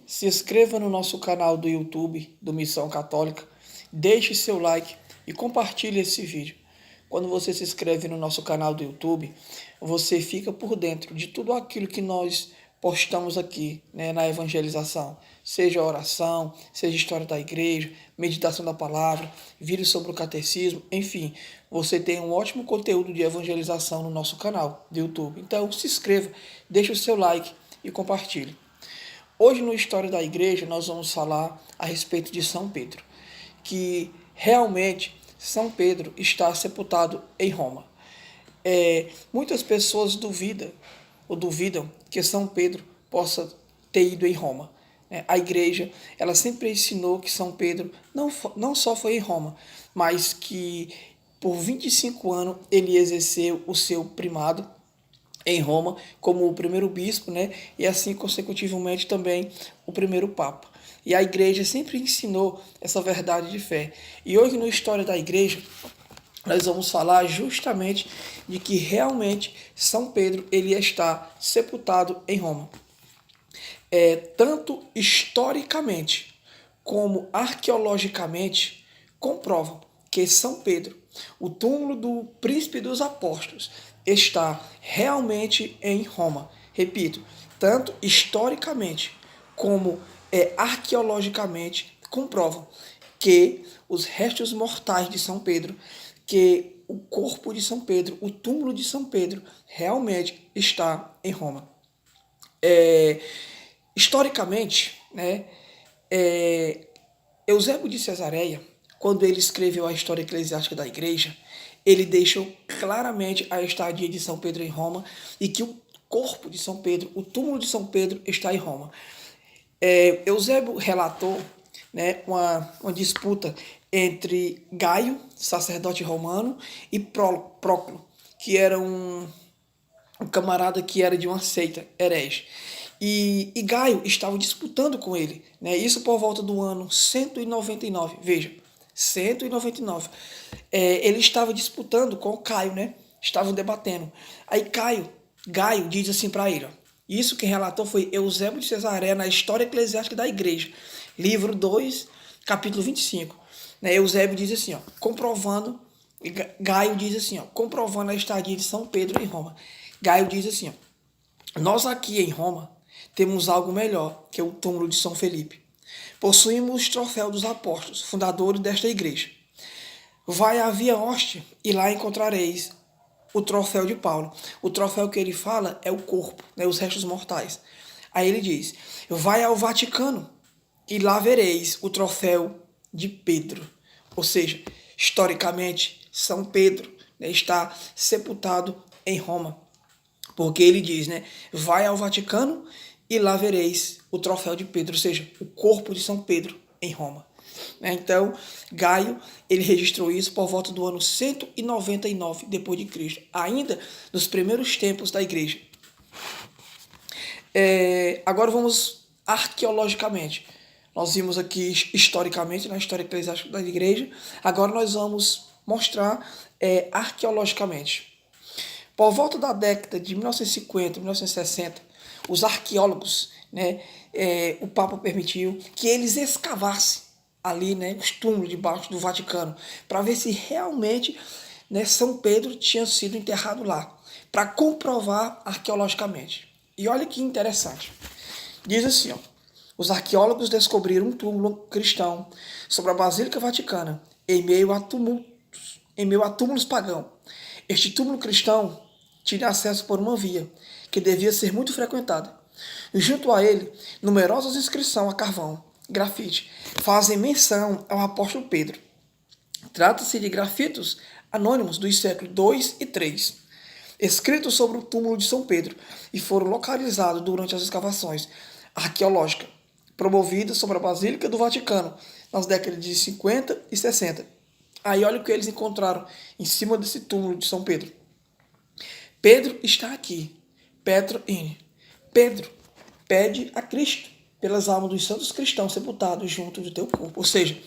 Se inscreva no nosso canal do YouTube do Missão Católica, deixe seu like e compartilhe esse vídeo. Quando você se inscreve no nosso canal do YouTube, você fica por dentro de tudo aquilo que nós postamos aqui, na evangelização. Seja oração, seja história da igreja, meditação da palavra, vídeos sobre o catecismo, enfim. Você tem um ótimo conteúdo de evangelização no nosso canal do YouTube. Então se inscreva, deixe o seu like e compartilhe. Hoje no História da Igreja nós vamos falar a respeito de São Pedro, que realmente São Pedro está sepultado em Roma. Muitas pessoas duvidam que São Pedro possa ter ido em Roma. A igreja ela sempre ensinou que São Pedro não só foi em Roma, mas que por 25 anos ele exerceu o seu primado em Roma como o primeiro bispo, e assim consecutivamente também o primeiro papa. E a igreja sempre ensinou essa verdade de fé. E hoje no História da Igreja nós vamos falar justamente de que realmente São Pedro ele está sepultado em Roma. Tanto historicamente como arqueologicamente comprovam que São Pedro, o túmulo do príncipe dos apóstolos, está realmente em Roma. Repito, tanto historicamente como arqueologicamente comprovam que os restos mortais de São Pedro, que o corpo de São Pedro, o túmulo de São Pedro, realmente está em Roma. Historicamente, Eusébio de Cesareia, quando ele escreveu a história eclesiástica da igreja, ele deixou claramente a estadia de São Pedro em Roma e que o corpo de São Pedro, o túmulo de São Pedro está em Roma. Eusébio relatou uma disputa entre Gaio, sacerdote romano, e Próclo, que era um camarada que era de uma seita herege. E Gaio estava disputando com ele, isso por volta do ano 199, veja, 199. Ele estava disputando com o Caio, estavam debatendo. Aí Gaio diz assim para ele, isso quem relatou foi Eusébio de Cesareia na História Eclesiástica da Igreja, livro 2, capítulo 25. Eusébio diz assim, comprovando, Gaio diz assim, comprovando a estadia de São Pedro em Roma. Gaio diz assim, nós aqui em Roma temos algo melhor que o túmulo de São Felipe. Possuímos os troféus dos apóstolos, fundadores desta igreja. Vai à Via Óstia e lá encontrareis o troféu de Paulo. O troféu que ele fala é o corpo, os restos mortais. Aí ele diz, vai ao Vaticano e lá vereis o troféu de Pedro. Ou seja, historicamente, São Pedro está sepultado em Roma. Porque ele diz, vai ao Vaticano e lá vereis o troféu de Pedro, ou seja, o corpo de São Pedro em Roma. Então, Gaio, ele registrou isso por volta do ano 199 depois de Cristo, ainda nos primeiros tempos da igreja. Agora vamos arqueologicamente. Nós vimos aqui historicamente, na história eclesiástica da igreja, agora nós vamos mostrar arqueologicamente. Por volta da década de 1950, 1960, os arqueólogos, o Papa permitiu que eles escavassem ali, os túmulos debaixo do Vaticano, para ver se realmente São Pedro tinha sido enterrado lá, para comprovar arqueologicamente. E olha que interessante. Diz assim, os arqueólogos descobriram um túmulo cristão sobre a Basílica Vaticana, em meio a túmulos pagãos. Este túmulo cristão tinha acesso por uma via, que devia ser muito frequentada. E junto a ele, numerosas inscrições a carvão, grafite, fazem menção ao apóstolo Pedro. Trata-se de grafitos anônimos dos séculos II e III, escritos sobre o túmulo de São Pedro, e foram localizados durante as escavações arqueológicas promovidas sobre a Basílica do Vaticano, nas décadas de 50 e 60. Aí olha o que eles encontraram em cima desse túmulo de São Pedro. Pedro está aqui. Pedro pede a Cristo pelas almas dos santos cristãos sepultados junto do teu corpo. Ou seja,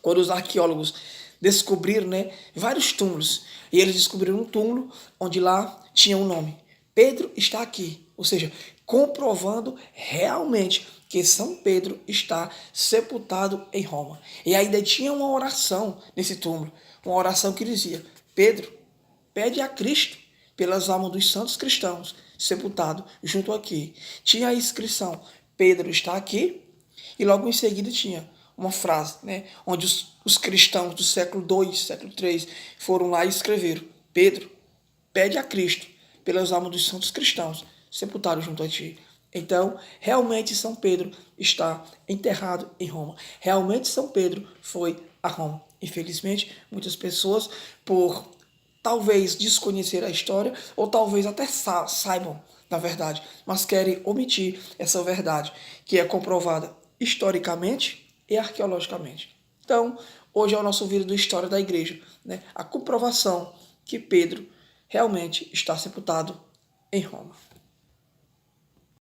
quando os arqueólogos descobriram vários túmulos, e eles descobriram um túmulo onde lá tinha um nome. Pedro está aqui. Ou seja, comprovando realmente que São Pedro está sepultado em Roma. E ainda tinha uma oração nesse túmulo, uma oração que dizia: Pedro, pede a Cristo pelas almas dos santos cristãos sepultados junto aqui. Tinha a inscrição: Pedro está aqui, e logo em seguida tinha uma frase, né, onde os cristãos do século II, século III foram lá e escreveram: Pedro, pede a Cristo pelas almas dos santos cristãos sepultados junto a ti. Então, realmente São Pedro está enterrado em Roma. Realmente São Pedro foi a Roma. Infelizmente, muitas pessoas, por talvez desconhecer a história, ou talvez até saibam, na verdade, mas querem omitir essa verdade, que é comprovada historicamente e arqueologicamente. Então, hoje é o nosso vídeo do História da Igreja, né? A comprovação que Pedro realmente está sepultado em Roma.